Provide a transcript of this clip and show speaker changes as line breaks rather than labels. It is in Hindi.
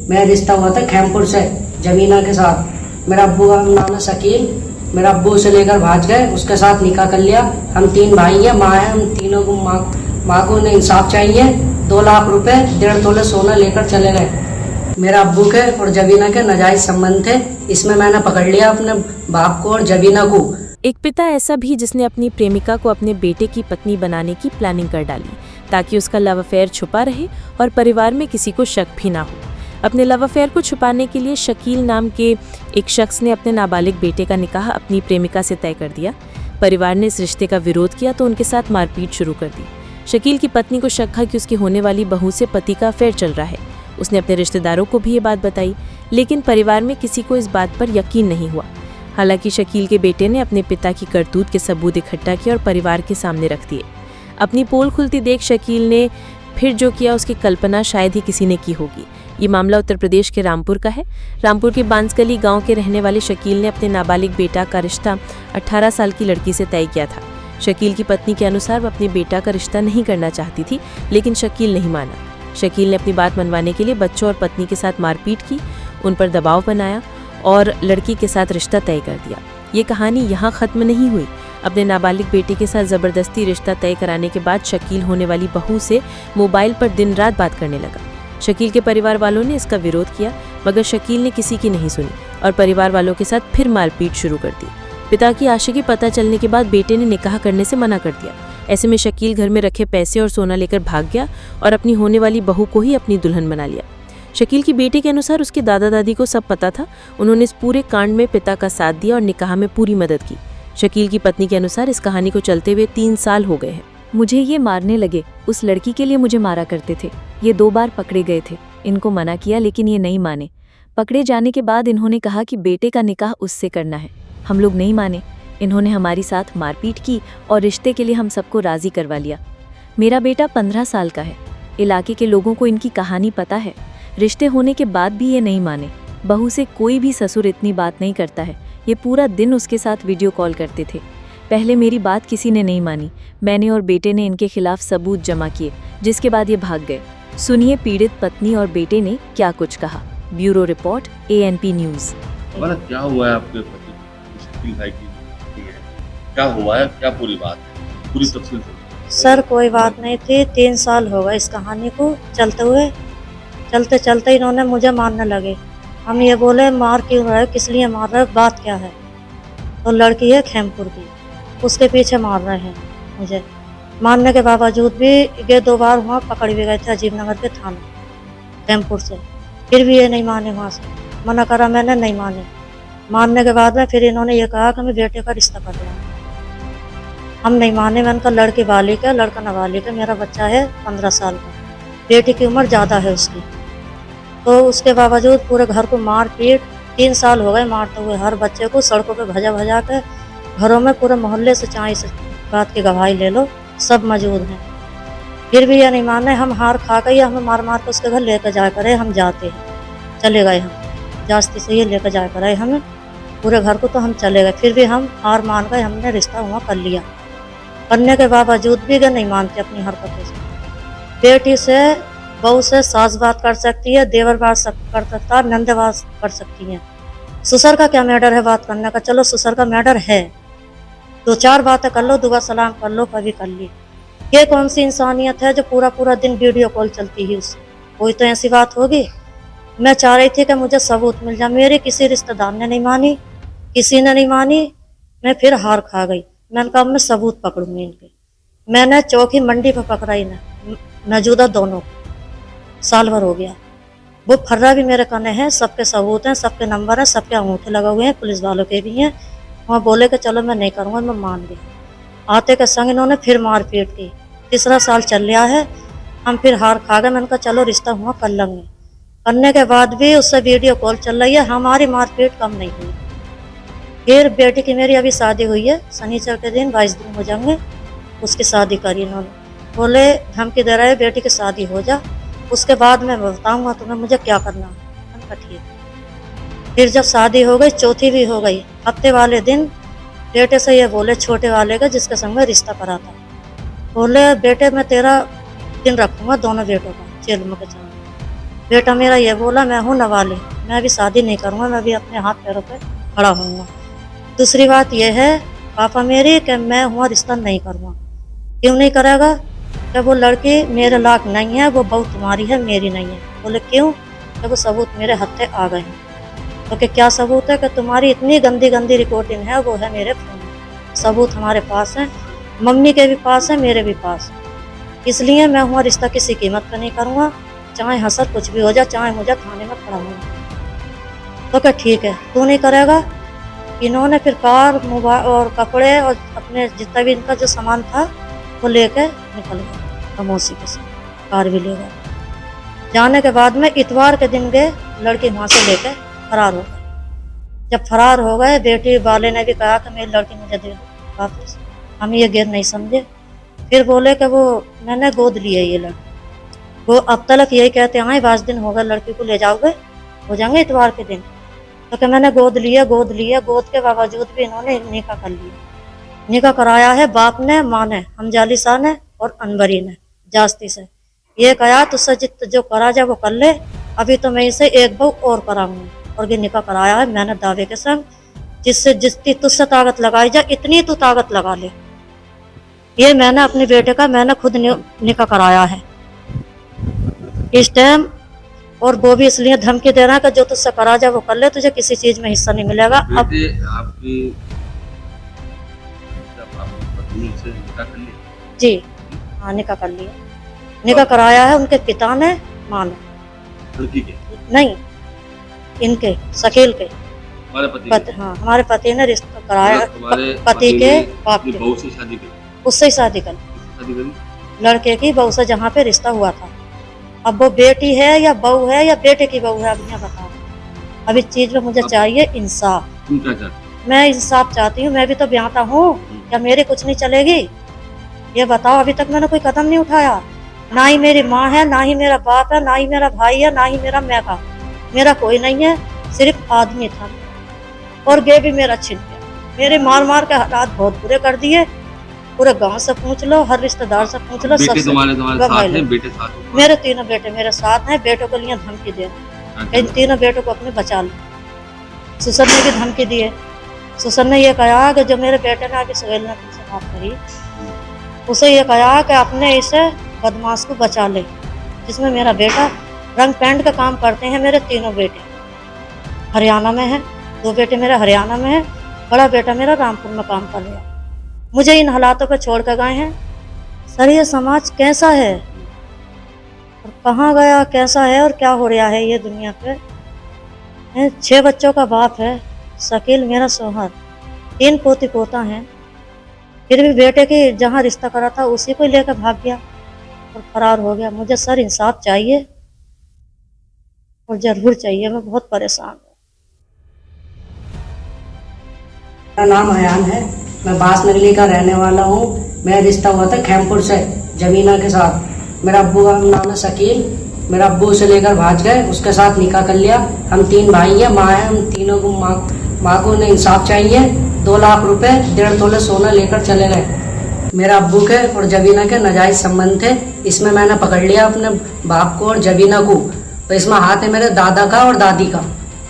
मेरा रिश्ता हुआ था खैमपुर से जमीना के साथ। मेरा अब्बू का नाम है शकील। मेरा अब्बू उसे लेकर भाग गए, उसके साथ निकाह कर लिया। हम 3 भाई हैं, माँ है। हम तीनों को माँ को उन्हें इंसाफ चाहिए। 2 लाख रुपए 1.5 तोले सोना लेकर चले गए। मेरा अब्बू के और जबीना के नाजायज संबंध थे। इसमें मैंने पकड़ लिया अपने बाप को और जबीना को।
एक पिता ऐसा भी जिसने अपनी प्रेमिका को अपने बेटे की पत्नी बनाने की प्लानिंग कर डाली ताकि उसका लव अफेयर छुपा रहे और परिवार में किसी को शक भी ना हो। अपने लव अफेयर को छुपाने के लिए शकील नाम के एक शख्स ने अपने नाबालिग बेटे का निकाह अपनी प्रेमिका से तय कर दिया। परिवार ने इस रिश्ते का विरोध किया तो उनके साथ मारपीट शुरू कर दी। शकील की पत्नी को शक था कि उसकी होने वाली बहू से पति का अफेयर चल रहा है। उसने अपने रिश्तेदारों को भी ये बात बताई, लेकिन परिवार में किसी को इस बात पर यकीन नहीं हुआ। हालांकि शकील के बेटे ने अपने पिता की करतूत के सबूत इकट्ठा किए और परिवार के सामने रख दिए। अपनी पोल खुलती देख शकील ने फिर जो किया उसकी कल्पना शायद ही किसी ने की होगी। ये मामला उत्तर प्रदेश के रामपुर का है। रामपुर के बांसगली गांव के रहने वाले शकील ने अपने नाबालिग बेटा का रिश्ता 18 साल की लड़की से तय किया था। शकील की पत्नी के अनुसार वह अपने बेटा का रिश्ता नहीं करना चाहती थी, लेकिन शकील नहीं माना। शकील ने अपनी बात मनवाने के लिए बच्चों और पत्नी के साथ मारपीट की, उन पर दबाव बनाया और लड़की के साथ रिश्ता तय कर दिया। ये कहानी यहाँ ख़त्म नहीं हुई। अपने नाबालिग बेटे के साथ ज़बरदस्ती रिश्ता तय कराने के बाद शकील होने वाली बहू से मोबाइल पर दिन रात बात करने लगा। शकील के परिवार वालों ने इसका विरोध किया, मगर शकील ने किसी की नहीं सुनी और परिवार वालों के साथ फिर मारपीट शुरू कर दी। पिता की आशिकी पता चलने के बाद बेटे ने निकाह करने से मना कर दिया। ऐसे में शकील घर में रखे पैसे और सोना लेकर भाग गया और अपनी होने वाली बहू को ही अपनी दुल्हन बना लिया। शकील की बेटे के अनुसार उसके दादा दादी को सब पता था। उन्होंने इस पूरे कांड में पिता का साथ दिया और निकाह में पूरी मदद की। शकील की पत्नी के अनुसार इस कहानी को चलते हुए 3 साल हो गए हैं।
मुझे ये मारने लगे, उस लड़की के लिए मुझे मारा करते थे। ये 2 बार पकड़े गए थे। इनको मना किया लेकिन ये नहीं माने। पकड़े जाने के बाद इन्होंने कहा कि बेटे का निकाह उससे करना है। हम लोग नहीं माने। इन्होंने हमारी साथ मारपीट की और रिश्ते के लिए हम सबको राजी करवा लिया। मेरा बेटा 15 साल का है। इलाके के लोगों को इनकी कहानी पता है। रिश्ते होने के बाद भी ये नहीं माने। बहू से कोई भी ससुर इतनी बात नहीं करता है। ये पूरा दिन उसके साथ वीडियो कॉल करते थे। पहले मेरी बात किसी ने नहीं मानी। मैंने और बेटे ने इनके खिलाफ सबूत जमा किए, जिसके बाद ये भाग गए। सुनिए पीड़ित पत्नी और बेटे ने क्या कुछ कहा। Bureau report, ANP news.
क्या हुआ है आपके पति शकील भाई की? क्या हुआ है, क्या पूरी बात है, पूरी तफसील
सर? कोई बात नहीं थी। 3 साल हो गए इस कहानी को चलते हुए। चलते चलते इन्होंने मुझे मारने लगे। हम ये बोले मार क्यों रहे, किस लिए मार रहे, बात क्या है? तो लड़की है खैमपुर की, उसके पीछे मार रहे हैं मुझे। मारने के बावजूद भी ये 2 बार वहाँ पकड़ भी गए थे अजीबनगर के थाने खैमपुर से। फिर भी ये नहीं माने, वहाँ से मना करा मैंने, नहीं माने। मारने के बाद में फिर इन्होंने ये कहा कि मैं बेटे का रिश्ता कर रहा हूँ। हम नहीं माने। मैंने कहा लड़की बालिग है, लड़का नाबालिग है। मेरा बच्चा है 15 साल का, बेटी की उम्र ज़्यादा है उसकी। तो उसके बावजूद पूरे घर को मार पीट 3 साल हो गए मारते हुए। हर बच्चे को सड़कों पे भजा भजा के, घरों में पूरे मोहल्ले से चाहे इस बात की गवाही ले लो, सब मौजूद हैं। फिर भी ये नहीं माने। हम हार खा गए, हमें मार मार के उसके घर लेकर जाया करे। हम जाते हैं, चले गए। हम जास्ती से ये लेकर जाया करे हमें पूरे घर को, तो हम चले गए। फिर भी हम हार मान गए। हमने रिश्ता वहाँ कर लिया। करने के बावजूद भी ये नहीं मानते अपनी हरकतों से। बेटी से, बहू से सास बात कर सकती है, देवर बात कर सकता है, नंद बात कर सकती है। ससुर का क्या मैटर है बात करने का? चलो ससुर का मैटर है, 2-4 बातें कर लो, दुआ सलाम कर लो, कभी कर ली। ये कौन सी इंसानियत है जो पूरा पूरा दिन वीडियो कॉल चलती है उससे? कोई तो ऐसी बात होगी। मैं चाह रही थी कि मुझे सबूत मिल जाए। मेरे किसी रिश्तेदार ने नहीं मानी, किसी ने नहीं मानी। मैं फिर हार खा गई। मैंने कहा मैं सबूत पकड़ूंगी इनके। मैंने चौकी मंडी पर पकड़ा इन्हें, मौजूदा दोनों को। साल भर हो गया। वो फर्रा भी मेरे कने हैं, सबके सबूत हैं, सबके नंबर हैं, सबके अंगूठे लगे हुए हैं, पुलिस वालों के भी हैं। वहाँ बोले कि चलो मैं नहीं करूँगा, मैं मान गई। आते के संग इन्होंने फिर मारपीट की। 3रा साल चल रहा है। हम फिर हार खा गए। मैंने कहा चलो रिश्ता हुआ कर लेंगे। करने के बाद भी उससे वीडियो कॉल चल रही है। हमारी मारपीट कम नहीं हुई। फिर बेटी की मेरी अभी शादी हुई है, शनिचर के दिन 22 दिन हो जाएंगे। उसकी शादी करी इन्होंने। बोले धमकी दे रहे बेटी की शादी हो जा, उसके बाद मैं बताऊंगा तुम्हें मुझे क्या करना है। मैंने कहा ठीक। फिर जब शादी हो गई, चौथी भी हो गई, हफ्ते वाले दिन बेटे से ये बोले, छोटे वाले का जिसके संग में रिश्ता करा था, बोले बेटे मैं तेरा दिन रखूंगा दोनों बेटों का जेल में के चलूँगा। बेटा मेरा ये बोला मैं हूँ नाबालिग, मैं भी शादी नहीं करूँगा, मैं भी अपने हाथ पैरों पे खड़ा होऊंगा। दूसरी बात यह है पापा मेरी कि मैं हुआ रिश्ता नहीं करूँगा। क्यों नहीं करेगा? कि वो लड़की मेरे लायक नहीं है, वो बहू तुम्हारी है, मेरी नहीं है। बोले क्यों? कि वो सबूत मेरे हत्थे आ गए हैं। तो कि क्या सबूत है? कि तुम्हारी इतनी गंदी गंदी रिकॉर्डिंग है, वो है मेरे फोन में। सबूत हमारे पास है, मम्मी के भी पास है, मेरे भी पास। इसलिए मैं हुआ रिश्ता किसी कीमत पर नहीं करूँगा, चाहे हसर कुछ भी हो जाए, चाहे मुझे थाने में खड़ा होगा। तो क्या ठीक है, तू नहीं करेगा? इन्होंने फिर कार, मोबाइल और कपड़े और अपने जितना भी इनका जो सामान था वो लेके निकल गए खामोशी के साथ, कार भी ले गए। जाने के बाद में इतवार के दिन गए, लड़की वहाँ से लेके फरार हो गए। जब फरार हो गए, बेटी वाले ने भी कहा कि मेरी लड़की मुझे दे दो वापस। हम ये गैर नहीं समझे। फिर बोले कि वो मैंने गोद ली है ये लड़की। वो अब तक यही कहते हैं 5 दिन हो गए, लड़की को ले जाओगे, हो जाएंगे इतवार के दिन। तो कि मैंने गोद लिया, गोद लिया, गोद के बावजूद भी इन्होंने निकाह कर लिया। निकाह कराया है बाप ने, माँ ने, हमजाली शाह ने और अनवरी ने जास्ती से। ये कहा तुझसे जित जो करा जाए वो कर ले, अभी तो मैं इसे एक बहू और कराऊंगी। और ये निकाह कराया है मैंने दावे के संग, जिससे जितनी तुझसे ताकत लगाई जाए इतनी तू ताकत लगा ले। ये मैंने अपने बेटे का मैंने खुद निकाह कराया है इस टाइम। और वो भी इसलिए धमकी दे रहा है कि जो तुझसे करा जाए वो कर ले, तुझे किसी चीज में हिस्सा नहीं मिलेगा। अब
आपकी पत्नी से निकाह कर लिया?
जी हाँ, निकाह कर लिया। निकाह कराया है उनके पिता ने, माँ ने।
लड़की के?
नहीं, इनके शकील के
हमारे पति
हाँ, हमारे पति ने रिश्ता कराया।
तुम्हारे
पति के बाप
अपनी
के,
बहू से शादी की?
उससे ही शादी कर,
शादी करी?
लड़के की बहू से जहाँ पे रिश्ता हुआ था। अब वो बेटी है या बहू है या बेटे की बहू है, अब यहाँ बताओ। अब इस चीज में मुझे चाहिए इंसाफ।
तुम क्या चाहते?
मैं इंसाफ चाहती हूँ, मैं भी तो ब्याहता हूँ, क्या मेरी कुछ नहीं चलेगी? ये बताओ। अभी तक मैंने कोई कदम नहीं उठाया, ना ही मेरी माँ है, ना ही मेरा बाप है, ना ही मेरा भाई है, ना ही मेरा मैका। मेरा कोई नहीं है, सिर्फ आदमी था। और गे भी मेरा छिन गया। मेरे मार मार के हालात बहुत बुरे कर दिए। पूरे गांव से पूछ लो, हर रिश्तेदार से पूछ लो,
बेटे
सबसे।
तुम्हारे साथ हैं? बेटे साथ हैं?
मेरे तीनों बेटे मेरे साथ हैं। बेटों के लिए धमकी दे, इन तीनों बेटों को अपने बचा लो। सुसर ने भी धमकी दी है। सुसर ने ये कहा कि जो मेरे बेटे ने आगे सुहेल ने तुमसे बात करी, उसे ये कहा कि अपने इसे बदमाश को बचा ले, जिसमें मेरा बेटा रंग पेंट का काम करते हैं। मेरे तीनों बेटे हरियाणा में हैं, 2 बेटे मेरे हरियाणा में हैं, बड़ा बेटा मेरा रामपुर में काम कर रहा। मुझे इन हालातों पर छोड़ कर गए हैं। सर ये समाज कैसा है और कहाँ गया, कैसा है और क्या हो रहा है ये दुनिया पे? 6 बच्चों का बाप है, शकील मेरा शौहर, 3 पोती पोता हैं। फिर भी बेटे की जहाँ रिश्ता करा था उसी को लेकर भाग गया और फरार हो गया। मुझे सर इंसाफ चाहिए और जरूर चाहिए, मैं बहुत परेशान हूँ।
मेरा नाम अयान है, मैं बास नगली का रहने वाला हूँ। मेरा रिश्ता हुआ था खैमपुर से जमीना के साथ। मेरा अब्बू का नाम है शकील। मेरा अब्बू उसे लेकर भाग गए, उसके साथ निकाह कर लिया। हम 3 भाई हैं, माँ है, हम तीनों को माँ को उन्हें इंसाफ चाहिए। 2 लाख रुपए 1.5 तोले सोना लेकर चले गए। मेरा अब्बू के और जबीना के नाजायज संबंध थे। इसमें मैंने पकड़ लिया अपने बाप को और जबीना को। तो इसमें हाथ है मेरे दादा का और दादी का।